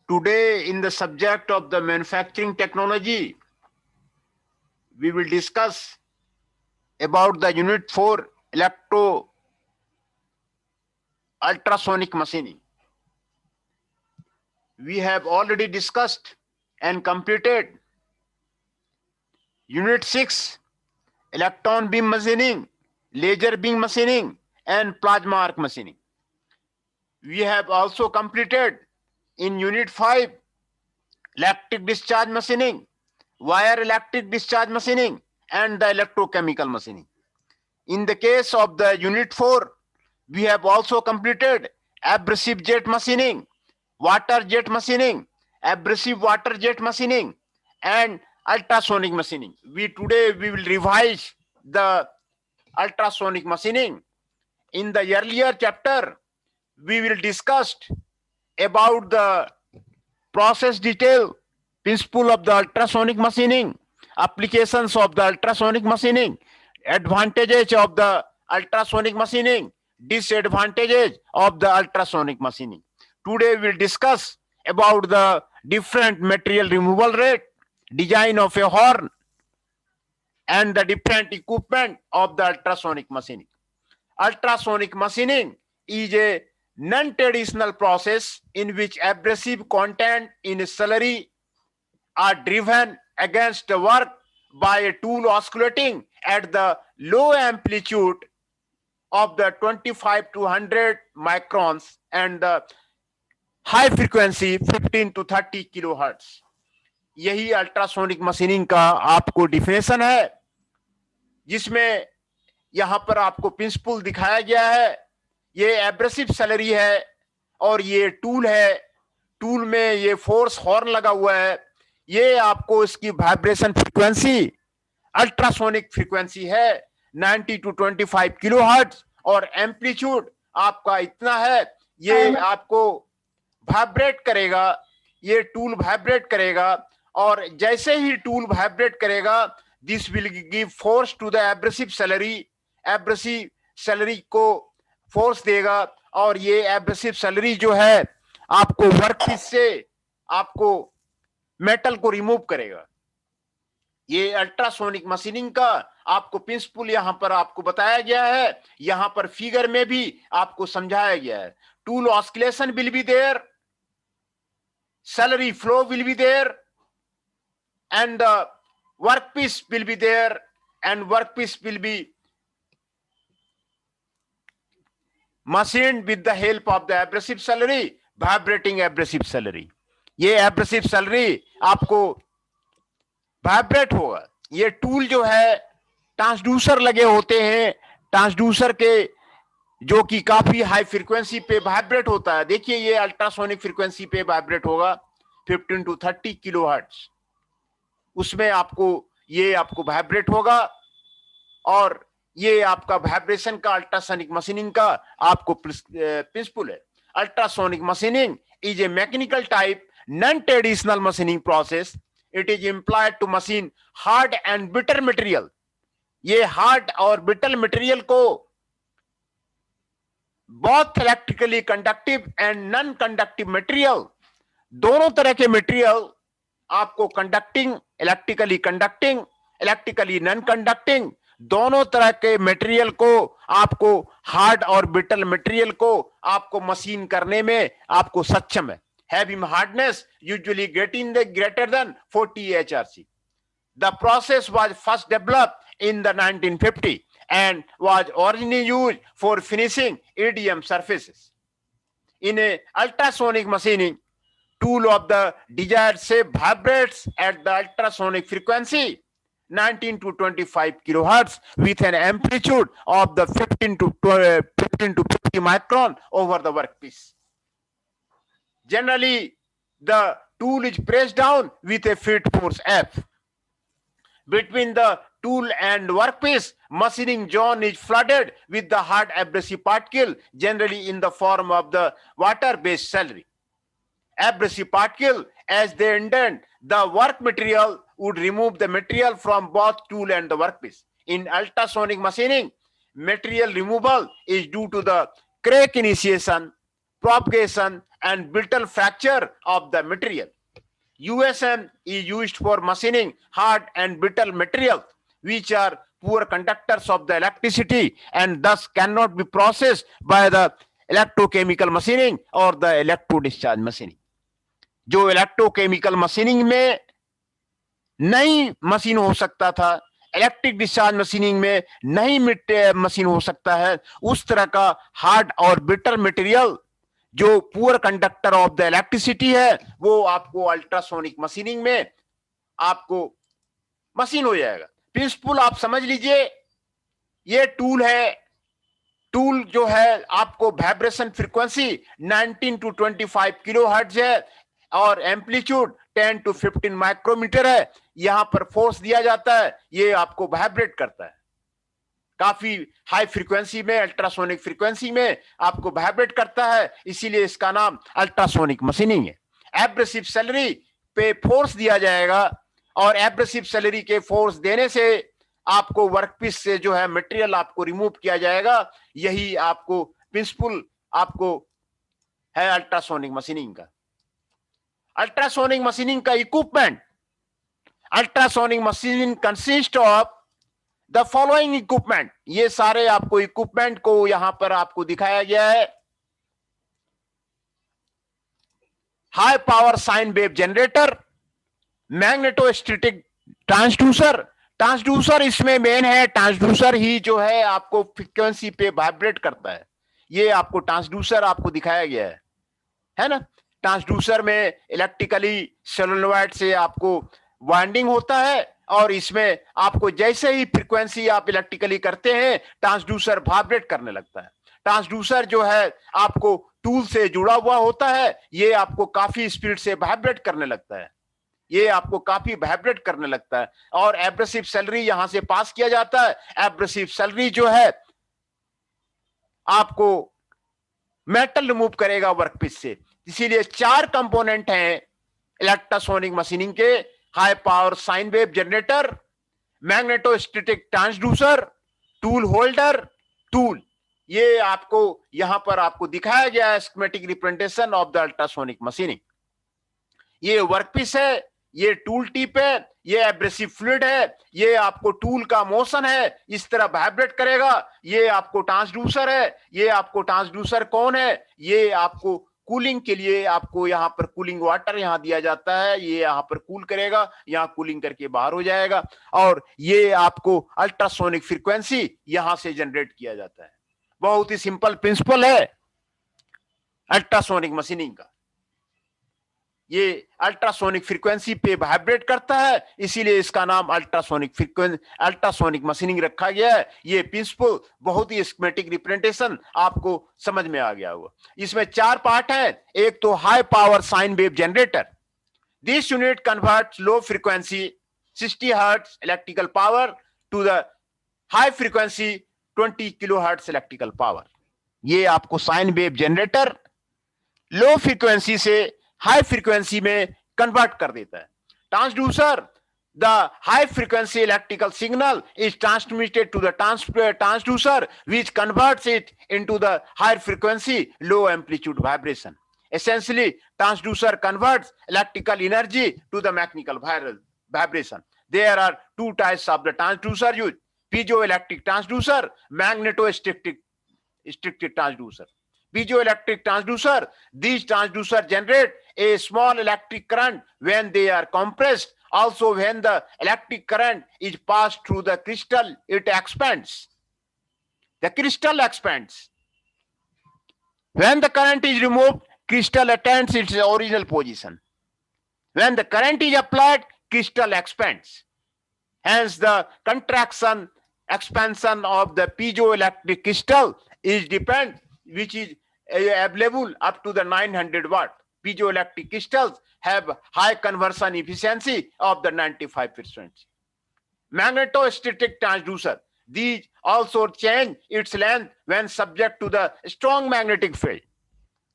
Today, in the subject of the manufacturing technology, we will discuss about the Unit 4 electro ultrasonic machining. We have already discussed and completed Unit 6 electron beam machining, laser beam machining, and plasma arc machining. We have also completed in Unit 5 electric discharge machining, wire electric discharge machining, and the electrochemical machining. In the case of the Unit 4, we have also completed abrasive jet machining, water jet machining, abrasive water jet machining, and ultrasonic machining. Today we will revise the ultrasonic machining. In the earlier chapter, we will discuss about the process detail, principle of the ultrasonic machining, applications of the ultrasonic machining, advantages of the ultrasonic machining, disadvantages of the ultrasonic machining. Today we'll discuss about the different material removal rate, design of a horn, and the different equipment of the ultrasonic machining. Ultrasonic machining is a non-traditional process in which abrasive content in a slurry are driven against the work by a tool oscillating at the low amplitude of the 25 to 100 microns and the high frequency 15 to 30 kilohertz. यही ultrasonic machining का आपको definition है, जिसमें यहां पर आपको principal दिखाया गया है. ये एब्रेसिव स्लरी है और ये टूल है. टूल में ये फोर्स हॉर्न लगा हुआ है. ये आपको इसकी वाइब्रेशन फ्रीक्वेंसी अल्ट्रासोनिक फ्रीक्वेंसी है 90 टू 25 किलोहर्ट्ज और एम्पलीट्यूड आपका इतना है. ये आपको वाइब्रेट करेगा, ये टूल वाइब्रेट करेगा और जैसे ही टूल वाइब्रेट करेगा, this will give force to the abrasive slurry. Abrasive slurry को फोर्स देगा और ये एब्रेसिव स्लरी जो है आपको वर्कपीस से आपको मेटल को रिमूव करेगा. ये अल्ट्रासोनिक मशीनिंग का आपको प्रिंसिपल यहां पर आपको बताया गया है. यहां पर फिगर में भी आपको समझाया गया है. Tool oscillation will be there, slurry flow will be there, and the workpiece will be there, and workpiece will be machined with the help of the abrasive slurry, vibrating abrasive slurry. ये abrasive slurry आपको vibrate होगा. ये tool जो है transducer लगे होते हैं, transducer के जो कि काफी हाई फ्रीक्वेंसी पे वाइब्रेट होता है. देखिए ये अल्ट्रासोनिक फ्रीक्वेंसी पे वाइब्रेट होगा 15 टू 30 किलोहर्ट्ज. उसमें आपको वाइब्रेट होगा और ये आपका वाइब्रेशन का अल्ट्रासोनिक मशीनिंग का आपको प्रिंसिपल है. Ultrasonic machining is a mechanical type non traditional machining process. It is employed to machine hard and bitter material. ये हार्ड और बिटर मटेरियल को both electrically conductive and non conductive material, दोनों तरह के material आपको conducting, electrically non conducting, दोनों तरह के मटेरियल को आपको हार्ड और ब्रिटल मटेरियल को आपको मशीन करने में आपको सक्षम है. Having hardness usually greater than 40 HRC. The process was first developed in the 1950 and was originally used for finishing EDM surfaces. In a ultrasonic machining, tool of the desired shape vibrates at the ultrasonic frequency 19 to 25 kilohertz with an amplitude of the 15 to 50 micron over the workpiece. Generally, the tool is pressed down with a field force F. Between the tool and workpiece, machining zone is flooded with the hard abrasive particle, generally in the form of the water-based slurry. Abrasive particle, as they indent the work material, would remove the material from both tool and the workpiece. In ultrasonic machining, material removal is due to the crack initiation, propagation, and brittle fracture of the material. USM is used for machining hard and brittle materials, which are poor conductors of the electricity and thus cannot be processed by the electrochemical machining or the electro discharge machining. जो electrochemical machining में नहीं machine हो सकता था, electric discharge machining में नहीं machine हो सकता है, उस तरह का हार्ड और ब्रिटल मटेरियल जो poor conductor of the electricity है, वो आपको अल्ट्रासोनिक मशीनिंग में आपको मशीन हो जाएगा. प्रिंसिपल आप समझ लीजिए. ये टूल है. टूल जो है आपको वाइब्रेशन फ्रीक्वेंसी 19 to 25 किलोहर्ट्ज है और एम्पलीट्यूड 10 to 15 माइक्रोमीटर है. यहां पर फोर्स दिया जाता है, ये आपको वाइब्रेट करता है. काफी हाई फ्रीक्वेंसी में, अल्ट्रासोनिक फ्रीक्वेंसी में आपको वाइब्रेट करता है, इसीलिए इसका नाम अल्ट्रासोनिक मशीनिंग है. एब्रेसिव सैलरी पे फोर्स दिया जाएगा और एब्रेसिव सैलरी के फोर्स देने से आपको वर्कपीस से जो है मटेरियल आपको रिमूव किया जाएगा. यही आपको प्रिंसिपल आपको है अल्ट्रासोनिक मशीनिंग का. अल्ट्रासोनिक मशीनिंग का equipment. Ultrasonic machining consist of the following equipment. ये सारे आपको इक्विपमेंट को यहां पर आपको दिखाया गया है. High power sine wave generator, magnetostatic transducer. Transducer इसमें मेन है. ट्रांसड्यूसर ही जो है आपको फ्रीक्वेंसी पे वाइब्रेट करता है. ये आपको ट्रांसड्यूसर आपको दिखाया गया है ना. ट्रांसड्यूसर में इलेक्ट्रिकली सोलेनॉइड से आपको वाइंडिंग होता है और इसमें आपको जैसे ही फ्रीक्वेंसी आप इलेक्ट्रिकली करते हैं, ट्रांसड्यूसर वाइब्रेट करने लगता है. ट्रांसड्यूसर जो है आपको टूल से जुड़ा हुआ होता है, ये आपको काफी स्पीड से वाइब्रेट करने लगता है. ये आपको काफी वाइब्रेट करने लगता है और एब्रेसिव सैलरी यहां से पास किया जाता है. एब्रेसिव सैलरी जो है आपको मेटल रिमूव करेगा वर्कपीस से. इसीलिए 4 कंपोनेंट हैं इलेक्ट्रोसोनिक मशीनिंग के. High power sine wave generator, magnetostatic transducer, tool holder, tool. ये आपको यहां पर आपको दिखाया गया है schematic representation of the ultrasonic machining. ये वर्कपीस है, ये टूल टिप है, ये एब्रेसिव फ्लूइड है, ये आपको टूल का मोशन है, इस तरह वाइब्रेट करेगा. ये आपको ट्रांसड्यूसर है. ये आपको ट्रांसड्यूसर कौन है? ये आपको कूलिंग के लिए आपको यहां पर कूलिंग वाटर यहां दिया जाता है. ये यहां पर कूल करेगा, यहां कूलिंग करके बाहर हो जाएगा और ये आपको अल्ट्रासोनिक फ्रीक्वेंसी यहां से जनरेट किया जाता है. बहुत ही सिंपल प्रिंसिपल है अल्ट्रासोनिक मशीनिंग का. ये अल्ट्रासोनिक फ्रीक्वेंसी पे वाइब्रेट करता है, इसीलिए इसका नाम अल्ट्रासोनिक मशीनिंग रखा गया है. ये प्रिंसिपल बहुत ही स्कीमेटिक रिप्रेजेंटेशन आपको समझ में आ गया होगा. इसमें 4 पार्ट है. एक तो high power sine wave generator. This unit converts low frequency 60 hertz electrical power to the high frequency 20 kilohertz electrical power. ये आपको sine wave generator low frequency से हाई फ्रीक्वेंसी में कन्वर्ट कर देता है. Transducer, the high frequency electrical signal is transmitted to the transducer which converts it into the high frequency low amplitude vibration. Essentially, transducer converts electrical energy to the mechanical vibration. There are 2 types of the transducer used: piezoelectric transducer, magnetostrictic transducer. Piezoelectric transducer, these transducers generate a small electric current when they are compressed. Also, when the electric current is passed through the crystal, it expands. The crystal expands. When the current is removed, crystal attains its original position. When the current is applied, crystal expands. Hence, the contraction expansion of the piezoelectric crystal is depend, which is available up to the 900 watt. Piezoelectric crystals have high conversion efficiency of the 95%. Magnetostatic transducer, these also change its length when subject to the strong magnetic field.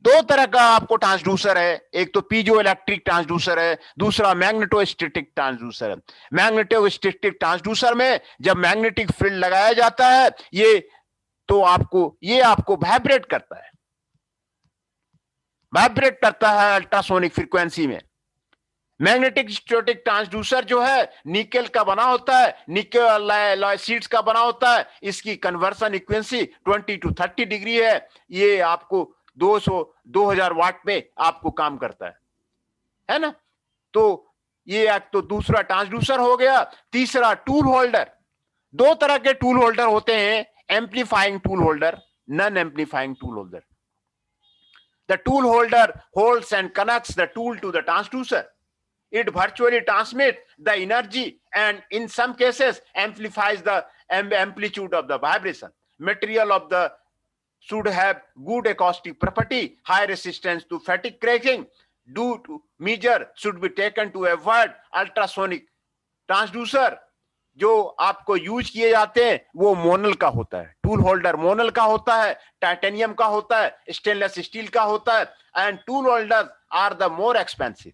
2 तरह का आपको transducer है. एक तो piezo electric transducer है, दूसरा magnetostatic transducer है. Magnetostatic transducer में जब मैग्नेटिक फील्ड लगाया जाता है, ये आपको वाइब्रेट करता है. वाइब्रेट करता है अल्ट्रासोनिक फ्रीक्वेंसी में। मैग्नेटिक स्टैटिक ट्रांसड्यूसर जो है निकेल का बना होता है, निकेल शीट्स का बना होता है। इसकी कन्वर्सन इक्वेंसी 20 to 30 डिग्री है। ये आपको 2000 वाट में आपको काम करता है ना। तो ये एक तो दूसरा ट्रांसड्यूसर हो गया। तीसरा टूल होल्डर। दो तरह के टूल होल्डर होते हैं, amplifying tool holder, non amplifying tool holder. The tool holder holds and connects the tool to the transducer. It virtually transmits the energy and in some cases amplifies the amplitude of the vibration. Material of the should have good acoustic property, high resistance to fatigue cracking. Due to measure should be taken to avoid ultrasonic transducer. जो आपको use किए जाते हैं वो मोनल का होता है। Tool holder Monal का होता है, टाइटेनियम का होता है, स्टेनलेस स्टील का होता है। And tool holder are the more expensive.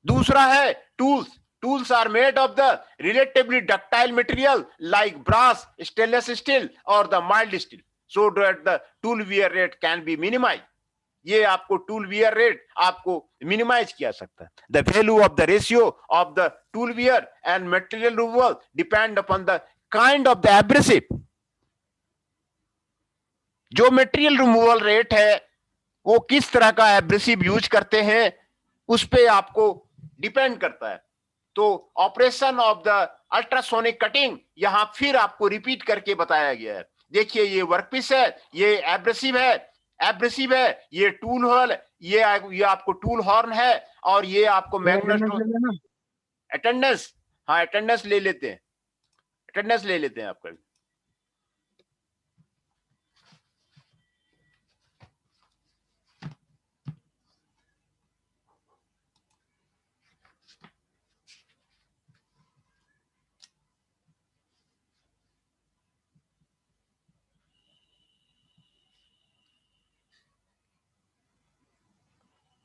दूसरा है tools. Tools are made of the relatively ductile material like brass, stainless steel और the mild steel, so that the tool wear rate can be minimize. ये आपको tool wear rate आपको minimize किया सकता है। The value of the ratio of the tool wear and material removal depend upon the kind of the abrasive. जो material removal rate है वो किस तरह का एब्रेसिव यूज करते हैं उस पे आपको डिपेंड करता है। तो operation of the ultrasonic cutting यहां फिर आपको रिपीट करके बताया गया है। देखिए ये वर्कपीस है, ये एब्रेसिव है, ये टूल होल, ये आपको टूल हॉर्न है और ये आपको मैग्नेट अटेंडेंस। हाँ अटेंडेंस ले लेते हैं आपका।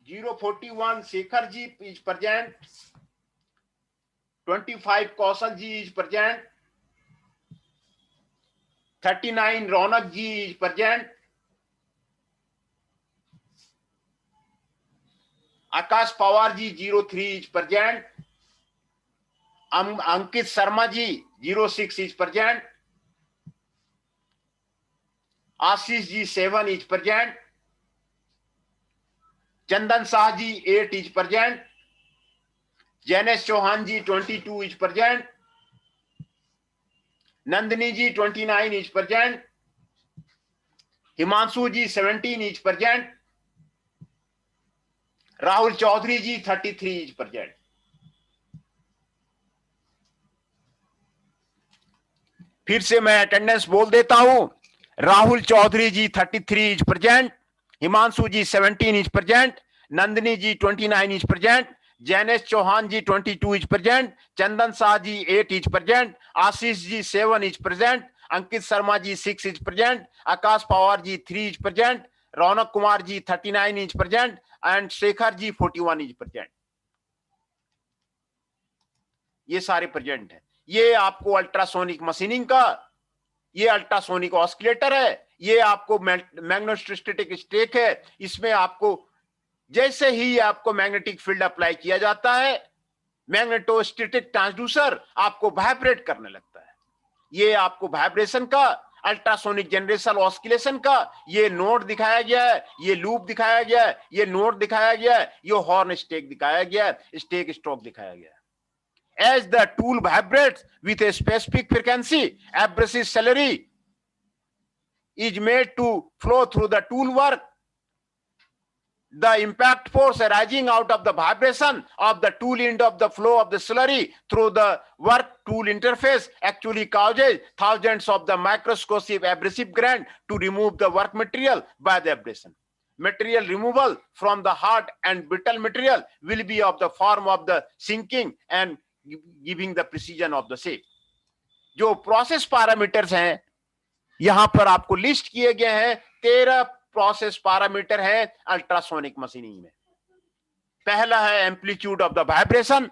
041 Shekhar ji is present. 25 Kausal ji is present. 39 Ronak ji is present. Akash Pawar ji 03 is present. Ankit Sharma ji 06 is present. Ashish ji 7 is present. Chandan Shah ji 8 is present. Jainesh Chauhan ji 22 is present. Nandini ji 29 is present. Himanshu ji 17 is present. Rahul Chaudhary ji 33 is present. फिर से मैं attendance बोल देता हूं। Rahul Chaudhary ji 33 is present, Himanshu ji 17 is present, Nandini ji 29 is present, Jainesh Chauhan ji 22 is present, Chandan Shah ji 8 is present, Ashish ji 7 is present, Ankit Sharma ji 6 is present, Akash Pawar ji 3 is present, Raunak Kumar ji 39 is present and Shekhar ji 41 is present. ये सारे present है। ये आपको अल्ट्रासोनिक मशीनिंग का, ये अल्ट्रासोनिक ऑस्किलेटर है, ये आपको मैग्नेटोस्टैटिक स्टेक है। इसमें आपको जैसे ही आपको मैग्नेटिक फील्ड अप्लाई किया जाता है, मैग्नेटोस्टैटिक ट्रांसड्यूसर आपको वाइब्रेट करने लगता है। ये आपको वाइब्रेशन का, अल्ट्रासोनिक जनरेशन ऑस्किलेशन का ये नोड दिखाया गया है, ये लूप दिखाया गया है, ये नोड दिखाया गया है, ये हॉर्न स्टेक दिखाया गया है, स्टेक स्ट्रोक दिखाया गया है। As the tool vibrates with a specific frequency, abrasive slurry is made to flow through the tool work. The impact force arising out of the vibration of the tool end of the flow of the slurry through the work tool interface actually causes thousands of the microscopic abrasive grain to remove the work material by the abrasion. Material removal from the hard and brittle material will be of the form of the sinking and giving the precision of the shape. जो process parameters हैं यहां पर आपको list किए गए हैं। 13 process parameter है ultrasonic machining में। पहला है एम्पलीट्यूड ऑफ द वाइब्रेशन,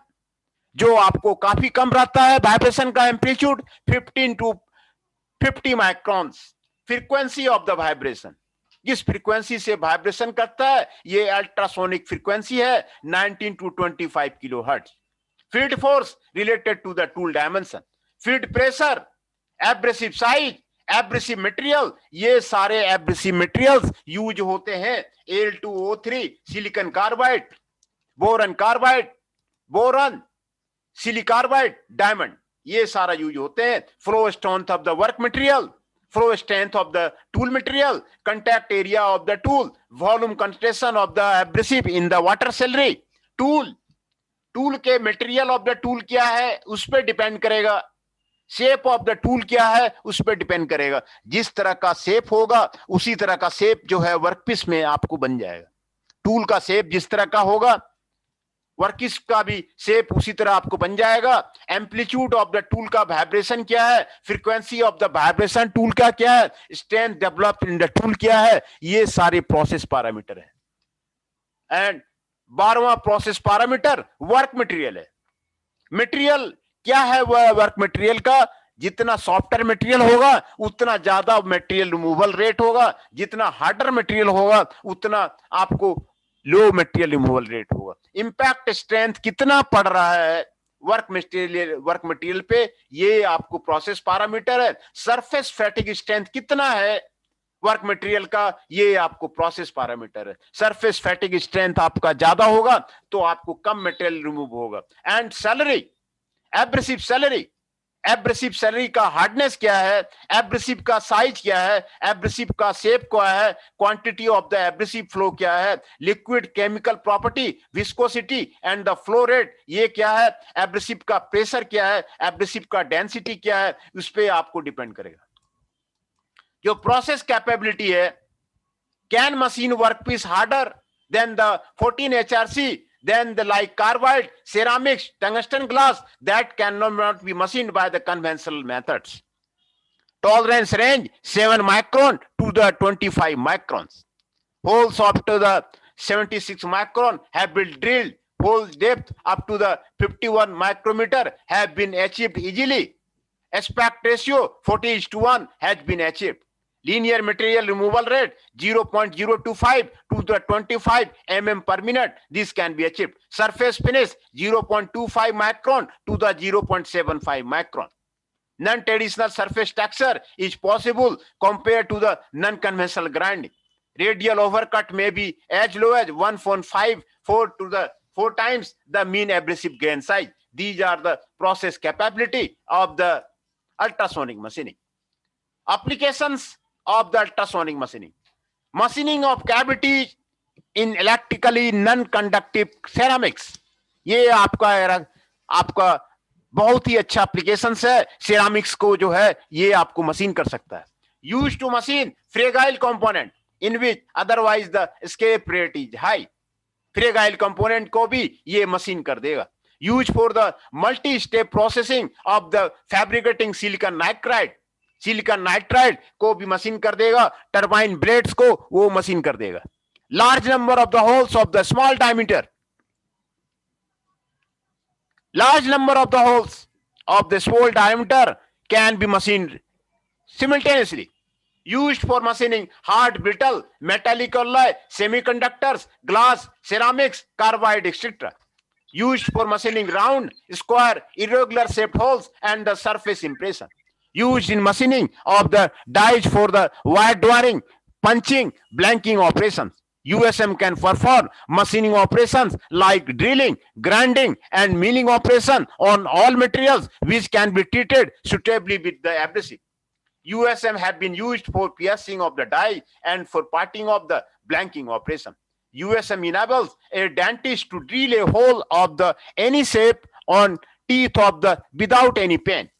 जो आपको काफी कम रहता है। वाइब्रेशन का amplitude 15 to 50 microns. Frequency of the vibration, जिस फ्रीक्वेंसी से वाइब्रेशन करता है ये अल्ट्रासोनिक फ्रीक्वेंसी है 19 to 25 kilohertz. Field force related to the tool dimension, field pressure, abrasive size, abrasive material, ये सारे एब्रेसिव मटेरियल्स यूज होते हैं Al2O3, silicon carbide, boron carbide, boron, silicarbide, diamond, ये सारा यूज होते हैं। Flow strength of the work material, flow strength of the tool material, contact area of the tool, volume concentration of the abrasive in the water slurry. Tool के material of the tool क्या है उस पर depend करेगा, shape of the tool क्या है उस पर डिपेंड करेगा। जिस तरह का शेप होगा उसी तरह का शेप जो है वर्कपीस में आपको बन जाएगा। टूल का शेप जिस तरह का होगा वर्कपीस का भी शेप उसी तरह आपको बन जाएगा। एम्पलीट्यूड ऑफ द टूल का वाइब्रेशन क्या है, frequency of the vibration tool का क्या है, strength developed in the tool क्या है, ये सारे प्रोसेस पैरामीटर है। एंड 12वां प्रोसेस पैरामीटर वर्क मटेरियल है। मटेरियल क्या है वह वर्क मटेरियल का, जितना सॉफ्टवेयर मटेरियल होगा उतना ज्यादा मटेरियल रिमूवल रेट होगा, जितना हार्डर मटेरियल होगा उतना आपको लो मटेरियल रिमूवल रेट होगा। इंपैक्ट स्ट्रेंथ कितना पड़ रहा है वर्क मटेरियल पे, ये आपको प्रोसेस पैरामीटर है। सरफेस फैटिग स्ट्रेंथ कितना है वर्क मटेरियल का, ये आपको प्रोसेस पैरामीटर है। सरफेस फैटिग स्ट्रेंथ आपका ज्यादा होगा तो आपको कम मटेरियल रिमूव होगा। And salary, abrasive salary, abrasive salary का हार्डनेस क्या है, एब्रेसिव का साइज क्या है, एब्रेसिव का शेप क्या है, quantity of the abrasive flow क्या है, liquid chemical property, viscosity and the flow rate ये क्या है, एब्रेसिव का प्रेशर क्या है, एब्रेसिव का डेंसिटी क्या है, उस पर आपको डिपेंड करेगा। जो प्रोसेस कैपेबिलिटी है, can machine workpiece harder than the 14 HRC, then the like carbide, ceramics, tungsten glass that cannot be machined by the conventional methods. Tolerance range 7 micron to the 25 microns. Holes up to the 76 micron have been drilled. Hole depth up to the 51 micrometer have been achieved easily. Aspect ratio 40:1 has been achieved. Linear material removal rate 0.025 to the 25 mm per minute. This can be achieved. Surface finish 0.25 micron to the 0.75 micron. Non-traditional surface texture is possible compared to the non-conventional grinding. Radial overcut may be as low as 1.54 to the 4 times the mean abrasive grain size. These are the process capability of the ultrasonic machining. Applications of the ultrasonic machining. Machining of cavities in electrically non-conductive ceramics. ये आपका बहुत ही अच्छा application है। Ceramics को जो है ये आपको मशीन कर सकता है। Use to machine fragile component in which otherwise the escape rate is high. Fragile component को भी ये मशीन कर देगा। Use for the multi step processing of the fabricating silicon nitride. Silicon nitride को भी मशीन कर देगा। टरबाइन ब्लेड्स को वो मशीन कर देगा। Large number of the holes of the small diameter. Large number of the holes of the small diameter can be machined simultaneously. Used for machining hard, brittle, metallic alloy, semiconductors, glass, ceramics, carbide, etc. Used for machining round, square, irregular shaped holes and the surface impression. Used in machining of the dies for the wire drawing, punching, blanking operations. USM can perform machining operations like drilling, grinding, and milling operation on all materials which can be treated suitably with the abrasive. USM have been used for piercing of the die and for parting of the blanking operation. USM enables a dentist to drill a hole of the any shape on teeth of the without any pain.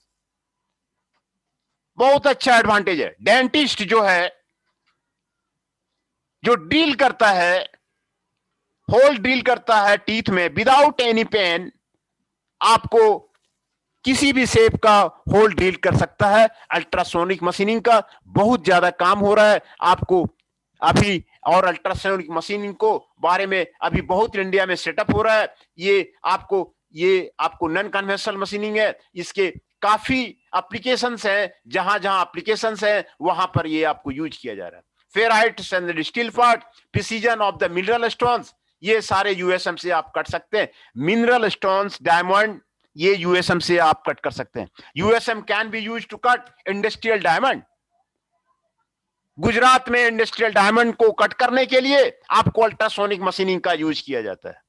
बहुत अच्छा advantage है। Dentist जो है जो drill करता है, hole drill करता है टीथ में विदाउट एनी पेन, आपको किसी भी शेप का होल ड्रिल कर सकता है। अल्ट्रासोनिक मशीनिंग का बहुत ज्यादा काम हो रहा है आपको अभी, और अल्ट्रासोनिक मशीनिंग को बारे में अभी बहुत इंडिया में सेटअप हो रहा है। ये आपको नॉन कन्वेंशनल मशीनिंग है। इसके काफी एप्लीकेशंस हैं, जहां जहां एप्लीकेशंस हैं वहां पर ये आपको यूज किया जा रहा है। Ferrites and steel part, precision of the mineral stones, ये सारे यूएसएम से आप कट सकते हैं। मिनरल स्टोन्स, डायमंड, ये यूएसएम से आप कट कर सकते हैं। USM can be use to cut industrial diamond. Gujarat में इंडस्ट्रियल डायमंड को कट करने के लिए आपको अल्ट्रासोनिक मशीनिंग का यूज किया जाता है।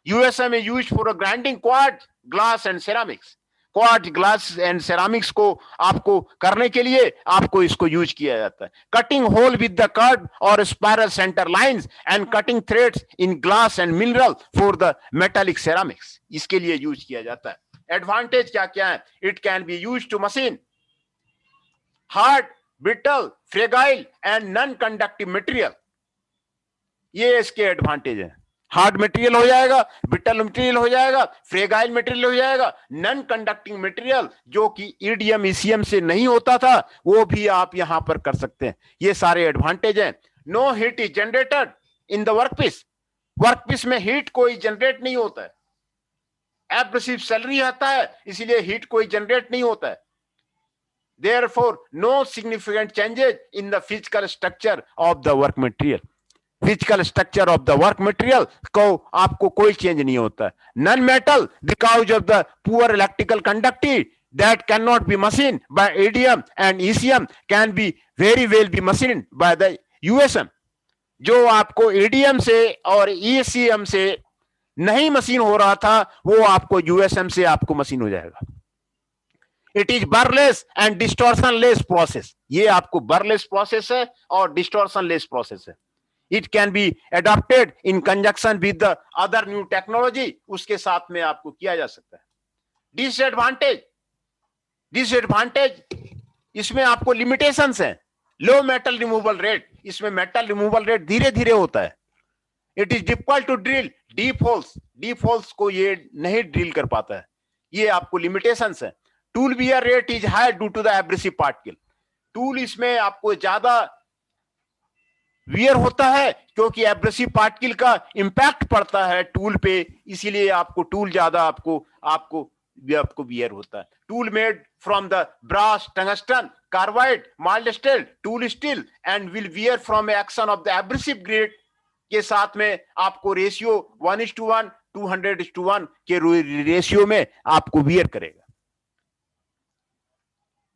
USM is used for grinding quartz, glass and ceramics. Quartz, glass and ceramics को आपको करने के लिए आपको इसको यूज किया जाता है। Cutting hole with the curve और spiral centre lines and cutting threads in glass and mineral for the metallic ceramics, इसके लिए यूज किया जाता है। एडवांटेज क्या क्या है? It can be use to machine hard, brittle, fragile and non conductive material, ये इसके एडवांटेज है। हार्ड मटेरियल हो जाएगा, ब्रिटल मटेरियल हो जाएगा, फ्रेगाइल मटेरियल हो जाएगा, नॉन कंडक्टिंग मटेरियल जो कि ईडीएम ईसीएम से नहीं होता था वो भी आप यहां पर कर सकते हैं। ये सारे एडवांटेज हैं। No heat is generated in the workpiece, workpiece में हीट कोई जनरेट नहीं होता है। एब्रेसिव सैलरी आता है, इसीलिए हीट कोई जनरेट नहीं होता है। Therefore, no significant changes in the physical structure of the work material. Physical structure of the work material को आपको कोई चेंज नहीं होता है। Non metal, because of the poor electrical conductivity that cannot be machined by ADM and ECM can be very well be machined by the USM. जो आपको ADM से और ECM से नहीं मशीन हो रहा था वो आपको USM से आपको मशीन हो जाएगा। It is burrless and distortionless process, ये आपको बर्लेस प्रोसेस है और डिस्टॉर्शन लेस प्रोसेस है। It can be adopted in conjunction with the other new technology, उसके साथ में आपको किया जा सकता है। डिसएडवांटेज, डिसएडवांटेज इसमें आपको लिमिटेशंस हैं। लो मेटल रिमूवल रेट, इसमें मेटल रिमूवल रेट धीरे धीरे होता है। It is difficult to drill deep holes, deep holes को ये नहीं ड्रिल कर पाता है, ये आपको लिमिटेशंस है। Tool wear rate is high due to the abrasive particle, tool इसमें आपको ज्यादा वियर होता है क्योंकि एब्रेसिव पार्टिकल का इंपैक्ट पड़ता है टूल पे, इसीलिए आपको टूल ज्यादा आपको वियर होता है। Tool made from the brass, tungsten, carbide, mild steel, tool steel and will wear from action of the abrasive grade के साथ में आपको रेशियो 1:1, 200:1 के रेशियो में आपको वियर करेगा।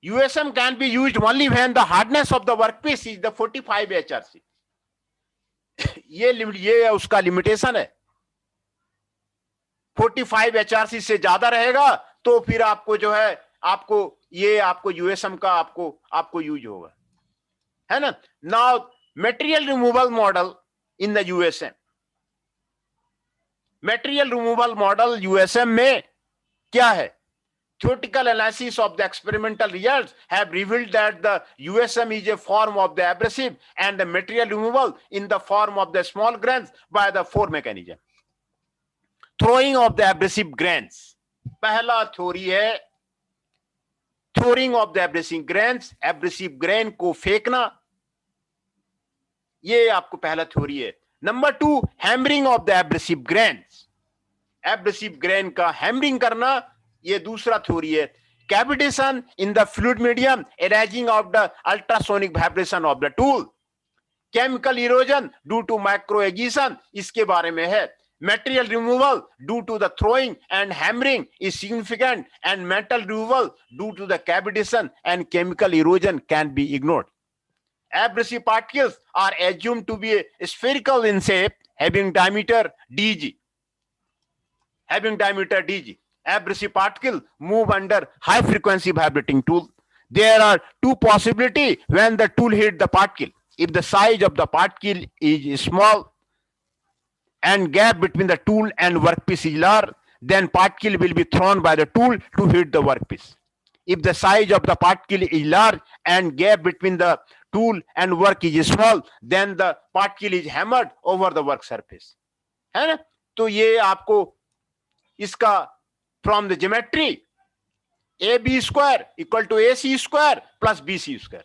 USM can be used only when the hardness of the workpiece is the 45 HRC. ये उसका लिमिटेशन है। 45 HRC से ज्यादा रहेगा तो फिर आपको जो है आपको USM का आपको यूज होगा, है ना। Now material removal model in the USM, material removal model USM में क्या है? Theoretical analysis of the experimental results have revealed that the USM is a form of the abrasive and the material removal in the form of the small grains by the 4 mechanism. Throwing of the abrasive grains, पहला theory है throwing of the abrasive grains, abrasive grain को फेंकना, ये आपको पहला theory है। Number 2, hammering of the abrasive grains, abrasive grain का hammering करना, ये दूसरा थ्योरी है। Cavitation in the fluid medium arising of the ultrasonic vibration of the tool, chemical erosion due to micro agitation, इसके बारे में है। Material removal due to the throwing and hammering is significant, and metal removal due to the cavitation and chemical erosion can be ignored. Abrasive particles are assumed to be spherical in shape, having diameter dg. Abrasive particles move under high frequency vibrating tool. There are two possibilities when the tool hits the particle. If the size of the particle is small and gap between the tool and workpiece is large, then particle will be thrown by the tool to hit the workpiece. If the size of the particle is large and gap between the tool and work is small, then the particle is hammered over the work surface. है ना? तो ये आपको इसका from the geometry AB square equal to AC square plus BC square,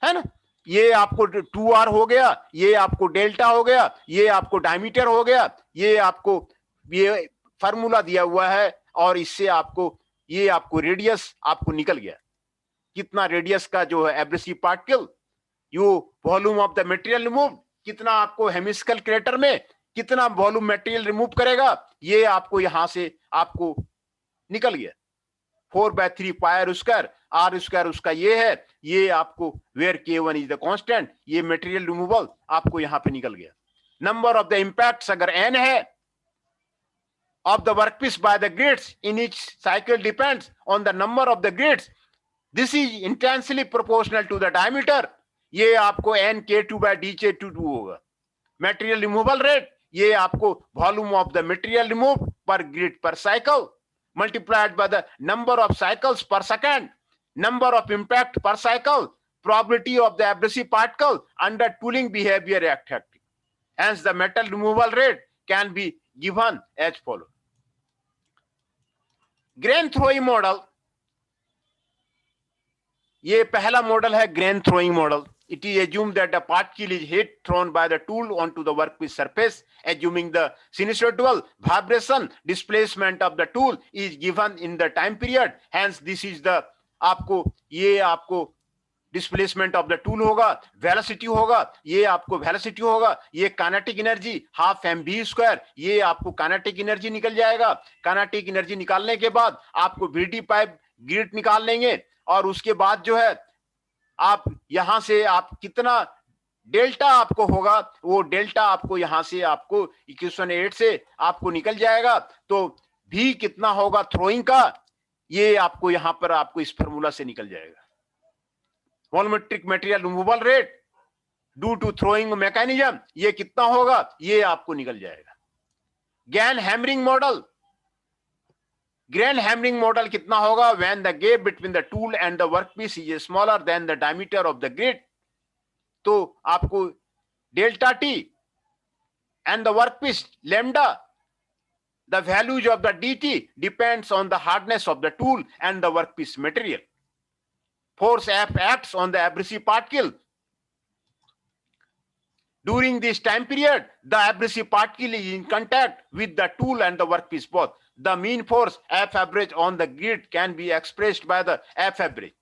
है ना। ये आपको 2R हो गया, ये आपको डेल्टा हो गया, ये आपको डायमीटर हो गया, ये आपको ये फार्मूला दिया हुआ है और इससे आपको ये आपको रेडियस आपको निकल गया, कितना रेडियस का जो है abrasive particle you volume of the material remove, कितना आपको हेमिस्कल क्रेटर में कितना वॉल्यूम मटेरियल रिमूव करेगा, ये आपको यहां से आपको निकल गया 4/3 पायर स्क्वायर आर स्क्वायर उसका ये है, ये आपको where K1 is the constant, ये मटेरियल रिमूवल आपको यहां पे निकल गया। नंबर ऑफ द इंपैक्ट्स अगर n है of the workpiece by the grids in each cycle depends on the number of the grids. This is intensely proportional to the diameter. ये आपको n K2/dJ2 होगा। Material removal rate, ये आपको volume of the material removed per grid per cycle multiplied by the number of cycles per second, number of impact per cycle, probability of the abrasive particle under tooling behavior activity. Hence, the metal removal rate can be given as follows. Grain throwing model, ये पहला model है grain throwing model. It is assumed that a particle is hit thrown by the tool onto the workpiece surface, assuming the sinusoidal vibration displacement of the tool is given in the time period. Hence, this is the आपको ये आपको displacement of the tool होगा, velocity होगा, ये आपको velocity होगा, ये kinetic energy half mv², ये आपको काइनेटिक एनर्जी निकल जाएगा। काइनेटिक एनर्जी निकालने के बाद आपको VD पाइप ग्रिड निकाल लेंगे और उसके बाद जो है आप यहां से आप कितना डेल्टा आपको होगा, वो डेल्टा आपको यहां से आपको इक्वेशन 8 से आपको निकल जाएगा। तो भी कितना होगा थ्रोइंग का, ये आपको यहां पर आपको इस फार्मूला से निकल जाएगा। Volumetric material removal rate due to throwing mechanism, ये कितना होगा, ये आपको निकल जाएगा। Grain hammering model, grain hammering model कितना होगा, when the gap between the tool and the workpiece is smaller than the diameter of the grid. तो आपको delta T and the workpiece lambda, the values of the dt depends on the hardness of the tool and the workpiece material. Force F acts on the abrasive particle. During this time period, the abrasive particle is in contact with the tool and the workpiece both. The mean force F average on the grid can be expressed by the F average.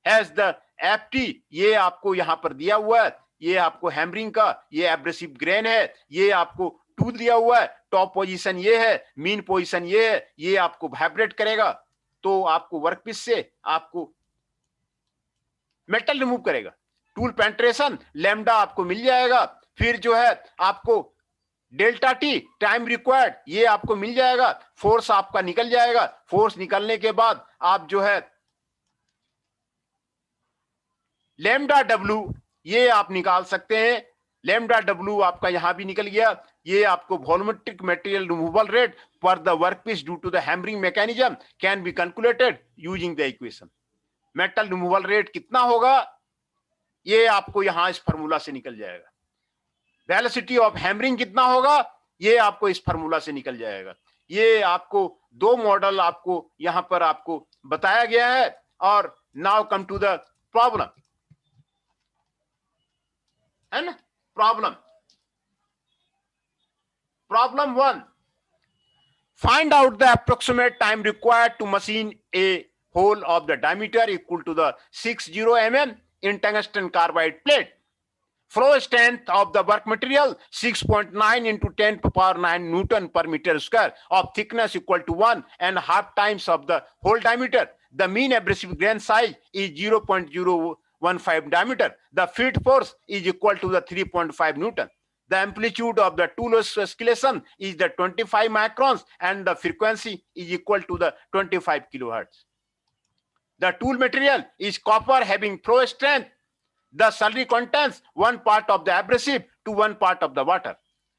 As the Ft, ये आपको यहां पर दिया हुआ है, ये आपको hammering का ये एब्रेसिव ग्रेन है, ये आपको टूल दिया हुआ है, टॉप पोजीशन ये है, मीन पोजीशन ये है, ये आपको वाइब्रेट करेगा तो आपको वर्कपीस से आपको मेटल रिमूव करेगा। टूल पेंट्रेशन लैम्डा आपको मिल जाएगा, फिर जो है आपको डेल्टा टी टाइम रिक्वायर्ड ये आपको मिल जाएगा, फोर्स आपका निकल जाएगा। फोर्स निकलने के बाद आप जो है लैम्डा डब्ल्यू ये आप निकाल सकते हैं। लैम्डा डब्ल्यू आपका यहां भी निकल गया, ये आपको वॉल्यूमेट्रिक मटेरियल रिमूवल रेट पर the workpiece due to the hammering mechanism can be calculated using the equation. Metal removal rate कितना होगा, ये आपको यहां इस फार्मूला से निकल जाएगा। वेलोसिटी ऑफ हैमरिंग कितना होगा, ये आपको इस फार्मूला से निकल जाएगा। ये आपको दो मॉडल आपको यहां पर आपको बताया गया है। और now come to the problem, है ना। Problem 1. Find out the approximate time required to machine a hole of the diameter equal to the 60 mm in tungsten carbide plate. Flow strength of the work material 6.9 into 10 to power 9 Newton per meter square of thickness equal to 1.5 times of the hole diameter. The mean abrasive grain size is 0.015 diameter. The feed force is equal to the 3.5 Newton. The amplitude of the tool oscillation is the 25 microns and the frequency is equal to the 25 kilohertz. The tool material is copper having flow strength. The slurry contains 1 part of the abrasive to 1 part of the water.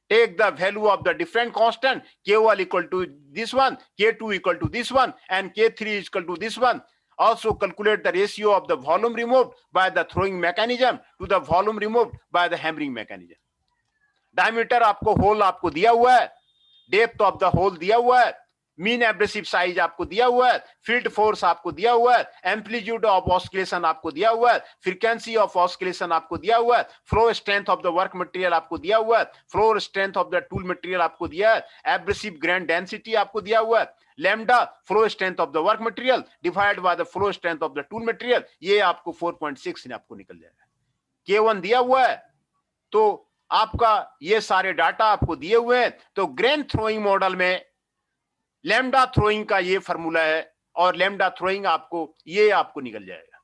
Take the value of the different constant K1 equal to this one, K2 equal to this one, and K3 is equal to this one. Also calculate the ratio of the volume removed by the throwing mechanism to the volume removed by the hammering mechanism. Diameter आपको whole आपको दिया हुआ है, depth of the whole दिया हुआ है, mean abrasive size आपको दिया हुआ है, फील्ड फोर्स आपको दिया हुआ है, एम्पलीट्यूड ऑफ ऑस्किलेशन आपको दिया हुआ है, फ्रीक्वेंसी ऑफ ऑस्किलेशन आपको दिया हुआ है, flow strength of the work material आपको दिया हुआ है, flow strength of the tool material आपको दिया है, एब्रेसिव ग्रेन डेंसिटी आपको दिया हुआ है, lambda flow strength of the work material divide by the flow strength of the tool material, ये आपको 4.6 आपको निकल जाएगा। K1 दिया हुआ है, तो आपका ये सारे डाटा आपको दिए हुए हैं। तो ग्रेन थ्रोइंग मॉडल में लैम्डा थ्रोइंग का ये फॉर्मूला है, और लैम्डा थ्रोइंग ये आपको निकल जाएगा।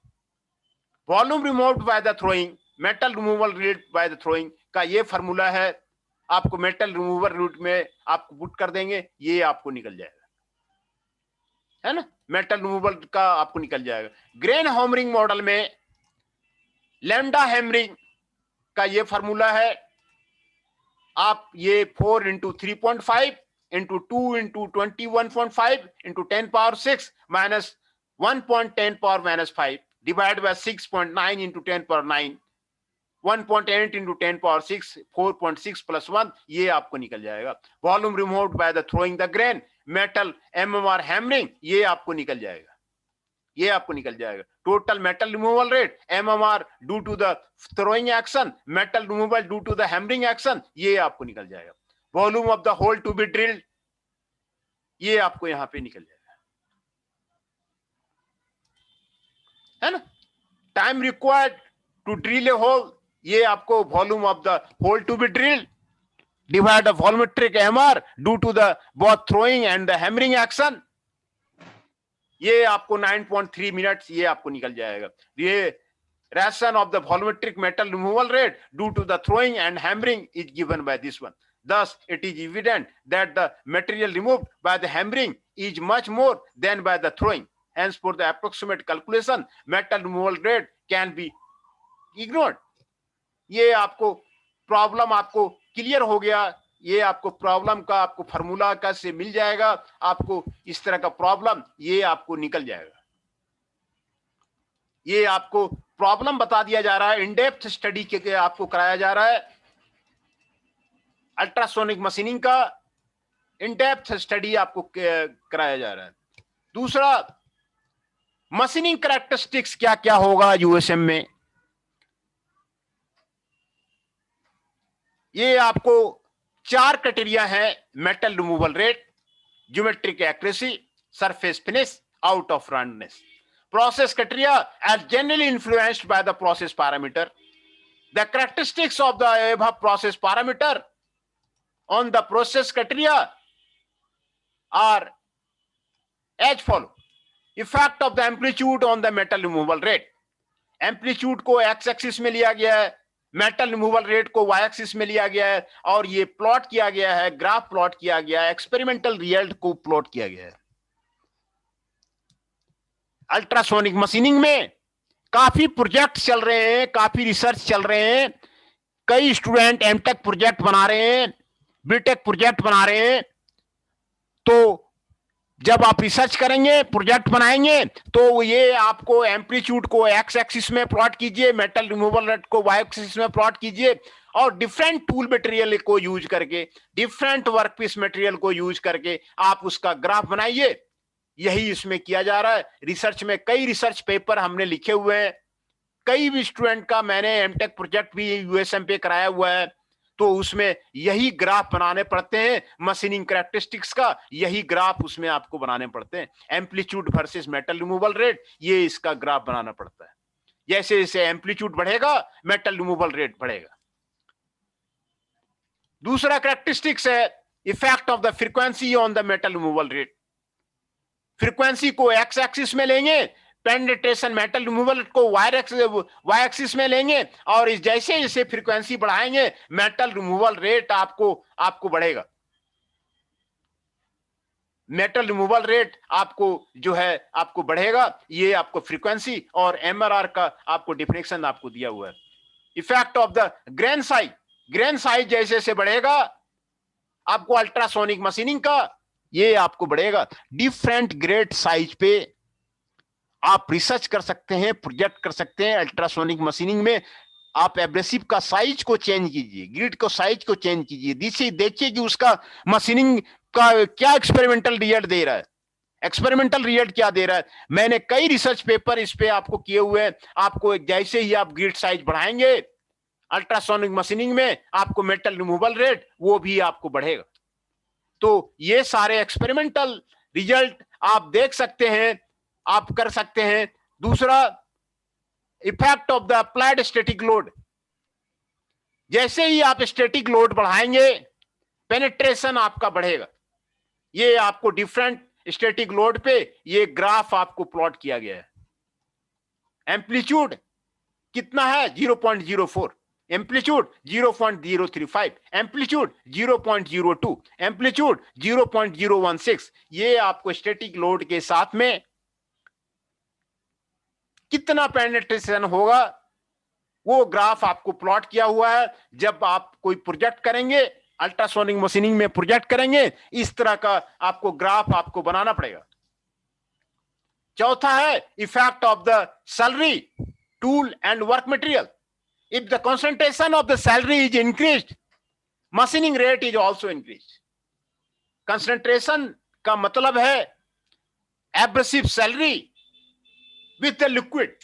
Volume removed by the throwing, metal removal rate by the throwing का ये फॉर्मूला है। आपको मेटल रिमूवल रूट में आपको पुट कर देंगे, ये आपको निकल जाएगा, है ना, मेटल रिमूवल का आपको निकल जाएगा। ग्रेन हैमरिंग मॉडल में लैम्डा हैमरिंग का ये फॉर्मूला है। आप ये 4 into 3.5 into 2 into 21.5 into 10 power 6 minus 1.10 power minus 5 divide by 6.9 into 10 power 9, 1.8 into 10 power 6, 4.6 plus 1, ये आपको निकल जाएगा। Volume removed by the throwing the grain, metal MMR hammering, ये आपको निकल जाएगा, ये आपको निकल जाएगा। Total metal removal rate, MMR due to the throwing action, metal removal due to the hammering action, ये आपको निकल जाएगा। Volume of the hole to be drilled, ये आपको यहां पे निकल जाएगा, है ना। Time required to drill a hole, ये आपको volume of the hole to be drilled divide the volumetric MR due to the both throwing and the hammering action, ये आपको 9.3 मिनट्स, ये आपको निकल जाएगा। ये ration of the volumetric metal removal rate due to the throwing and hammering is given by this one. Thus, it is evident that the material removed by the hammering is much more than by the throwing. Hence, for the approximate calculation, metal removal rate can be ignored. ये आपको problem आपको clear हो गया। ये आपको problem का आपको formula कैसे मिल जाएगा, आपको इस तरह का प्रॉब्लम ये आपको निकल जाएगा। ये आपको प्रॉब्लम बता दिया जा रहा है, इन डेप्थ स्टडी के आपको कराया जा रहा है। अल्ट्रासोनिक मशीनिंग का इन डेप्थ स्टडी आपको कराया जा रहा है। दूसरा, मशीनिंग कैरेक्टरिस्टिक्स क्या क्या होगा यूएसएम में, ये आपको 4 क्राइटेरिया है। Metal removal rate, geometric accuracy, surface finish, out of roundness. Process criteria are generally influenced by the process parameter. The characteristics of the above process parameter on the process criteria are as follow. Effect of the amplitude on the metal removal rate. Amplitude को x axis में लिया गया है, metal removal rate को y axis में लिया गया है, और ये प्लॉट किया गया है, ग्राफ प्लॉट किया गया है, एक्सपेरिमेंटल रिजल्ट को प्लॉट किया गया है। अल्ट्रासोनिक मशीनिंग में काफी प्रोजेक्ट चल रहे हैं, काफी रिसर्च चल रहे हैं। कई स्टूडेंट एमटेक प्रोजेक्ट बना रहे हैं, बीटेक प्रोजेक्ट बना रहे हैं। तो जब आप रिसर्च करेंगे, प्रोजेक्ट बनाएंगे, तो ये आपको एम्पलीट्यूड को एक्स एक्सिस में प्लॉट कीजिए, मेटल रिमूवल रेट को वाई एक्सिस में प्लॉट कीजिए, और डिफरेंट टूल मटेरियल को यूज करके, डिफरेंट वर्कपीस मटेरियल को यूज करके आप उसका ग्राफ बनाइए। यही इसमें किया जा रहा है। रिसर्च में कई रिसर्च पेपर हमने लिखे हुए हैं, कई भी स्टूडेंट का मैंने एमटेक प्रोजेक्ट भी यूएसएम पे कराया हुआ है। तो उसमें यही ग्राफ बनाने पड़ते हैं, मशीनिंग कैरेक्टरिस्टिक्स का यही ग्राफ उसमें आपको बनाने पड़ते हैं। Amplitude versus metal removal rate, ये इसका ग्राफ बनाना पड़ता है। जैसे जैसे एम्पलीट्यूड बढ़ेगा, मेटल रिमूवल रेट बढ़ेगा। दूसरा कैरेक्टरिस्टिक्स है effect of the frequency on the metal removal rate. Frequency को एक्स एक्सिस में लेंगे, पेनिट्रेशन मेटल रिमूवल को वाई एक्सिस में लेंगे, और इस जैसे जैसे फ्रीक्वेंसी बढ़ाएंगे, मेटल रिमूवल रेट आपको बढ़ेगा। मेटल रिमूवल रेट आपको जो है आपको बढ़ेगा। ये आपको फ्रीक्वेंसी और एमआरआर का आपको डिफिनेशन आपको दिया हुआ है। Effect of the grain size, grain size जैसे जैसे बढ़ेगा आपको अल्ट्रासोनिक मशीनिंग का ये आपको बढ़ेगा। डिफरेंट ग्रेड साइज पे आप रिसर्च कर सकते हैं, प्रोजेक्ट कर सकते हैं। अल्ट्रासोनिक मशीनिंग में आप एब्रेसिव का साइज को चेंज कीजिए, ग्रिड को साइज को चेंज कीजिए, देखिए कि उसका मशीनिंग का क्या एक्सपेरिमेंटल रिजल्ट दे रहा है। एक्सपेरिमेंटल रिजल्ट क्या दे रहा है, मैंने कई रिसर्च पेपर इस पे आपको किए हुए हैं। आपको जैसे ही आप ग्रिड साइज बढ़ाएंगे अल्ट्रासोनिक मशीनिंग में, आपको मेटल रिमूवल रेट वो भी आपको बढ़ेगा। तो ये सारे एक्सपेरिमेंटल रिजल्ट आप देख सकते हैं, आप कर सकते हैं। दूसरा, effect of the applied static load, जैसे ही आप स्टैटिक लोड बढ़ाएंगे पेनिट्रेशन आपका बढ़ेगा। ये आपको डिफरेंट स्टैटिक लोड पे ये ग्राफ आपको प्लॉट किया गया है। एम्पलीट्यूड कितना है 0.04, एम्पलीट्यूड 0.035, एम्पलीट्यूड 0.02, एम्पलीट्यूड 0.016। ये आपको स्टैटिक लोड के साथ में कितना पेनिट्रेशन होगा वो ग्राफ आपको प्लॉट किया हुआ है। जब आप कोई प्रोजेक्ट करेंगे, अल्ट्रासोनिक मशीनिंग में प्रोजेक्ट करेंगे, इस तरह का आपको ग्राफ आपको बनाना पड़ेगा। चौथा है effect of the salary, tool and work material. If the concentration of the salary is increased, machining rate is also increased. Concentration का मतलब है abrasive salary with the liquid,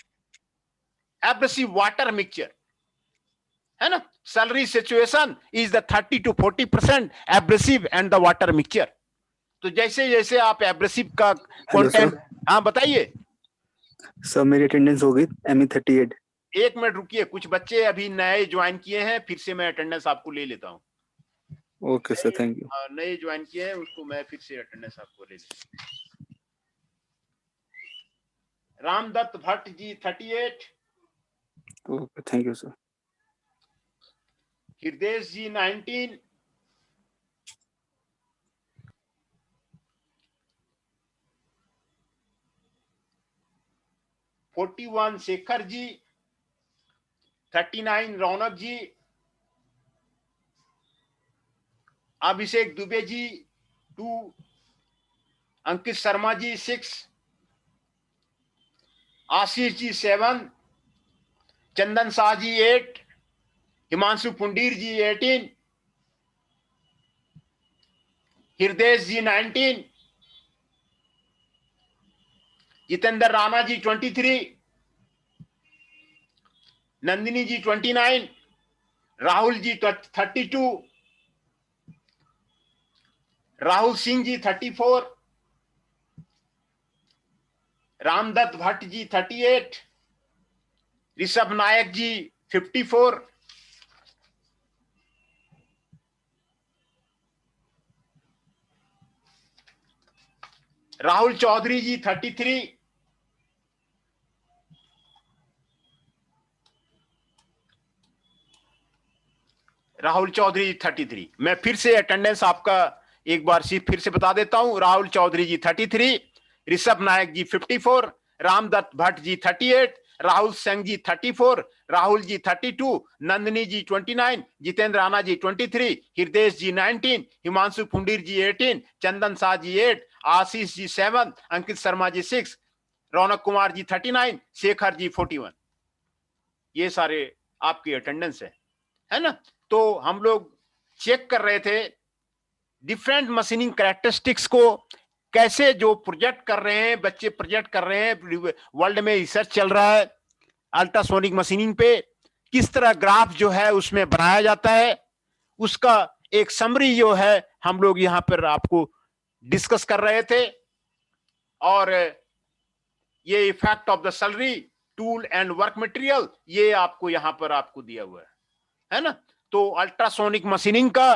abrasive water mixture, है ना। Salary situation is the 30 to 40% abrasive and the water mixture. तो जैसे जैसे आप abrasive का कंटेंट, हाँ बताइए सर। मेरी अटेंडेंस हो गई ME 38। एक मिनट रुकिए, कुछ बच्चे अभी नए ज्वाइन किए हैं, फिर से मैं अटेंडेंस आपको ले लेता हूँ। Okay sir, thank you. नए ज्वाइन किए हैं उसको मैं फिर से अटेंडेंस आपको ले लेता हूँ। Ramdatt Bhatt ji 38, okay thank you sir. हृदय जी 19, (41) शेखर जी, 39 रौनक जी, अभिषेक दुबे जी 2, अंकित शर्मा जी 6, आशीष जी 7, चंदन शाह जी 8, हिमांशु पुंडीर जी 18, हृदय जी 19, जितेंद्र राणा जी 23, नंदिनी जी 29, राहुल जी 32, राहुल सिंह जी 34, रामदत्त भट्ट जी 38, ऋषभ नायक जी 54, राहुल चौधरी जी 33, राहुल चौधरी 33। मैं फिर से अटेंडेंस आपका एक बार फिर से बता देता हूं। राहुल चौधरी जी 33, ऋषभ नायक जी 54, रामदत्त भट्ट जी 38, राहुल सिंह जी 34, राहुल जी 32, नंदिनी जी 29, जितेंद्र राणा जी 23, हृदय जी 19, हिमांशु पुंडीर जी 18, चंदन शाह जी 8, आशीष जी 7, अंकित शर्मा जी 6, रौनक कुमार जी 39, शेखर जी 41। ये सारे आपकी अटेंडेंस है ना। तो हम लोग चेक कर रहे थे डिफरेंट मशीनिंग कैरेक्टरिस्टिक्स को, कैसे जो प्रोजेक्ट कर रहे हैं बच्चे, प्रोजेक्ट कर रहे हैं, वर्ल्ड में रिसर्च चल रहा है अल्ट्रासोनिक मशीनिंग पे, किस तरह ग्राफ जो है उसमें बनाया जाता है, उसका एक समरी जो है हम लोग यहां पर आपको डिस्कस कर रहे थे। और ये effect of the salary, tool and work material, ये आपको यहां पर आपको दिया हुआ है ना। तो अल्ट्रासोनिक मशीनिंग का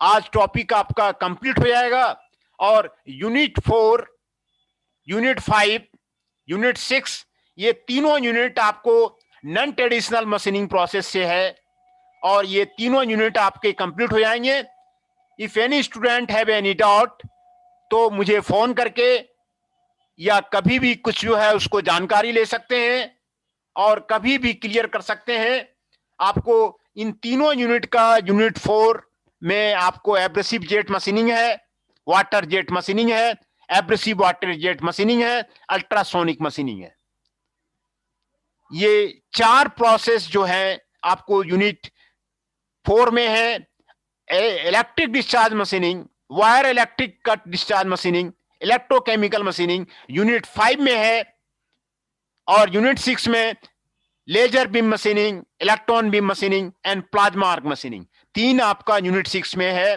आज टॉपिक आपका कंप्लीट हो जाएगा। और यूनिट 4, यूनिट 5, यूनिट 6, ये तीनों यूनिट आपको नॉन ट्रेडिशनल मशीनिंग प्रोसेस से है, और ये तीनों यूनिट आपके कंप्लीट हो जाएंगे। If any student have any doubt तो मुझे फोन करके या कभी भी कुछ जो है उसको जानकारी ले सकते हैं और कभी भी क्लियर कर सकते हैं। आपको इन तीनों यूनिट का, यूनिट 4 में आपको एब्रेसिव जेट मशीनिंग है, वाटर जेट मशीनिंग है, एब्रेसिव वाटर जेट मशीनिंग है, अल्ट्रासोनिक मशीनिंग है। ये 4 प्रोसेस जो है आपको यूनिट 4 में है। Electric discharge machining, wire electric cut discharge machining, electrochemical machining unit 5 में है। और यूनिट 6 में laser beam machining, electron beam machining and plasma arc machining, 3 आपका यूनिट 6 में है।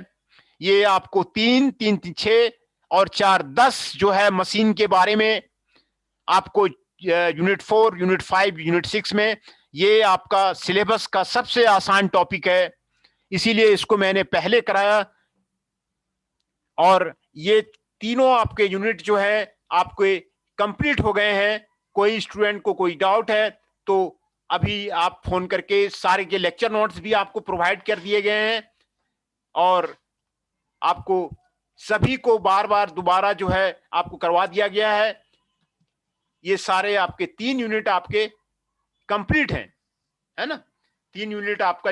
ये आपको 3, 3, 6 और 4, 10 जो है मशीन के बारे में आपको यूनिट 4, यूनिट 5, यूनिट 6 में ये आपका सिलेबस का सबसे आसान टॉपिक है, इसीलिए इसको मैंने पहले कराया। और ये तीनों आपके यूनिट जो है आपके कंप्लीट हो गए हैं। कोई स्टूडेंट को कोई डाउट है तो अभी आप फोन करके, सारे के लेक्चर नोट्स भी आपको प्रोवाइड कर दिए गए हैं और आपको सभी को बार बार दोबारा जो है आपको करवा दिया गया है। ये सारे आपके 3 यूनिट आपके कंप्लीट हैं, है ना। 3 यूनिट आपका